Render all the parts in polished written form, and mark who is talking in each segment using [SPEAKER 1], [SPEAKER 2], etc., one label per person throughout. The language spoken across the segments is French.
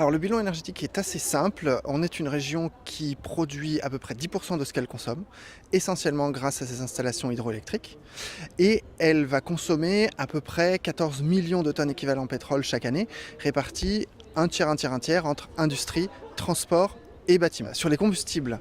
[SPEAKER 1] Alors le bilan énergétique est assez simple. On est une région qui produit à peu près 10% de ce qu'elle consomme, essentiellement grâce à ses installations hydroélectriques. Et elle va consommer à peu près 14 millions de tonnes équivalent pétrole chaque année, réparties un tiers, un tiers, un tiers entre industrie, transport et bâtiment. Sur les combustibles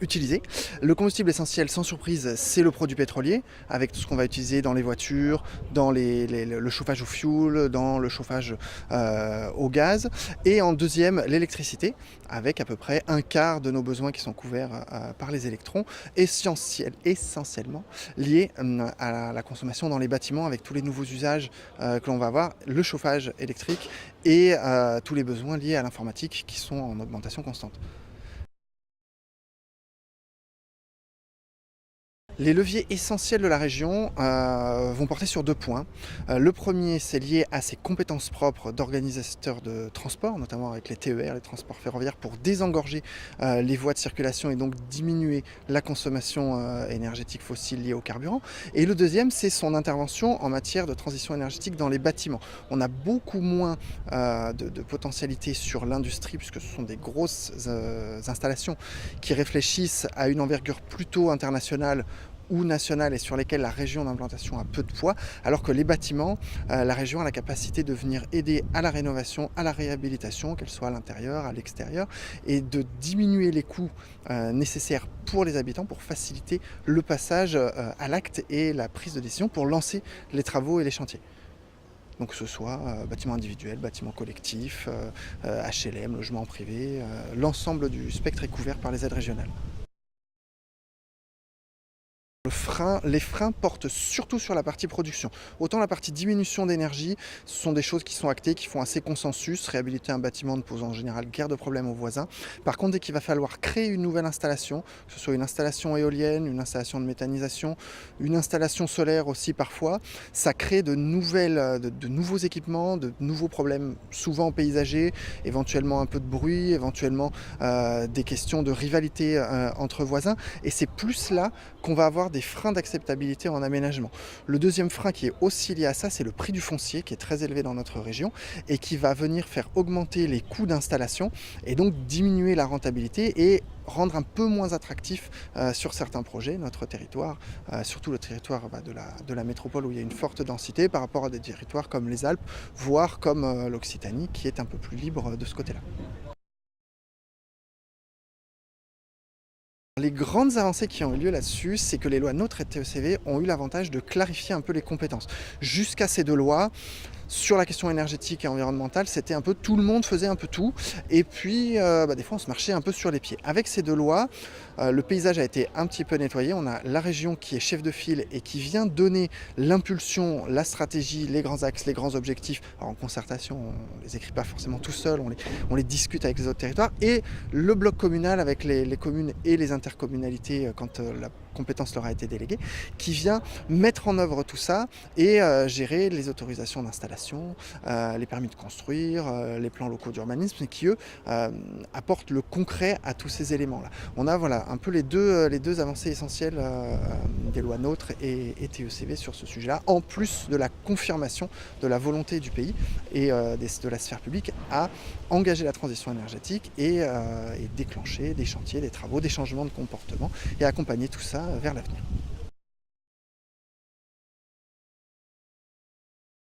[SPEAKER 1] utilisés, le combustible essentiel, sans surprise, c'est le produit pétrolier, avec tout ce qu'on va utiliser dans les voitures, dans le chauffage au fioul, dans le chauffage au gaz. Et en deuxième, l'électricité, avec à peu près un quart de nos besoins qui sont couverts par les électrons, essentiellement liés à la consommation dans les bâtiments, avec tous les nouveaux usages que l'on va avoir, le chauffage électrique et tous les besoins liés à l'informatique qui sont en augmentation constante. Les leviers essentiels de la région vont porter sur deux points. Le premier, c'est lié à ses compétences propres d'organisateur de transport, notamment avec les TER, les transports ferroviaires, pour désengorger les voies de circulation et donc diminuer la consommation énergétique fossile liée au carburant. Et le deuxième, c'est son intervention en matière de transition énergétique dans les bâtiments. On a beaucoup moins de potentialité sur l'industrie, puisque ce sont des grosses installations qui réfléchissent à une envergure plutôt internationale ou nationales et sur lesquelles la région d'implantation a peu de poids, alors que les bâtiments, la région a la capacité de venir aider à la rénovation, à la réhabilitation, qu'elle soit à l'intérieur, à l'extérieur, et de diminuer les coûts nécessaires pour les habitants pour faciliter le passage à l'acte et la prise de décision pour lancer les travaux et les chantiers. Donc que ce soit bâtiments individuels, bâtiments collectifs, HLM, logements privés, l'ensemble du spectre est couvert par les aides régionales. Les freins portent surtout sur la partie production. Autant la partie diminution d'énergie, ce sont des choses qui sont actées, qui font assez consensus. Réhabiliter un bâtiment ne pose en général guère de problème aux voisins. Par contre, dès qu'il va falloir créer une nouvelle installation, que ce soit une installation éolienne, une installation de méthanisation, une installation solaire aussi parfois, ça crée de nouveaux équipements, de nouveaux problèmes, souvent paysagers, éventuellement un peu de bruit, éventuellement des questions de rivalité entre voisins. Et c'est plus là qu'on va avoir des freins d'acceptabilité en aménagement. Le deuxième frein qui est aussi lié à ça, c'est le prix du foncier qui est très élevé dans notre région et qui va venir faire augmenter les coûts d'installation et donc diminuer la rentabilité et rendre un peu moins attractif sur certains projets notre territoire, surtout le territoire de la métropole où il y a une forte densité par rapport à des territoires comme les Alpes, voire comme l'Occitanie qui est un peu plus libre de ce côté-là. Les grandes avancées qui ont eu lieu là-dessus, c'est que les lois NOTRe et TECV ont eu l'avantage de clarifier un peu les compétences. Jusqu'à ces deux lois, sur la question énergétique et environnementale, c'était un peu tout le monde faisait un peu tout. Et puis, des fois, on se marchait un peu sur les pieds. Avec ces deux lois, le paysage a été un petit peu nettoyé. On a la région qui est chef de file et qui vient donner l'impulsion, la stratégie, les grands axes, les grands objectifs. Alors, en concertation, on ne les écrit pas forcément tout seul, on les discute avec les autres territoires. Et le bloc communal avec les communes et les intercommunalités quand la compétence leur a été déléguée, qui vient mettre en œuvre tout ça et gérer les autorisations d'installation, les permis de construire, les plans locaux d'urbanisme, qui eux apportent le concret à tous ces éléments-là. On a voilà, un peu les deux avancées essentielles des lois NOTRe et TECV sur ce sujet-là, en plus de la confirmation de la volonté du pays et de la sphère publique à engager la transition énergétique et déclencher des chantiers, des travaux, des changements de comportement et accompagner tout ça vers l'avenir.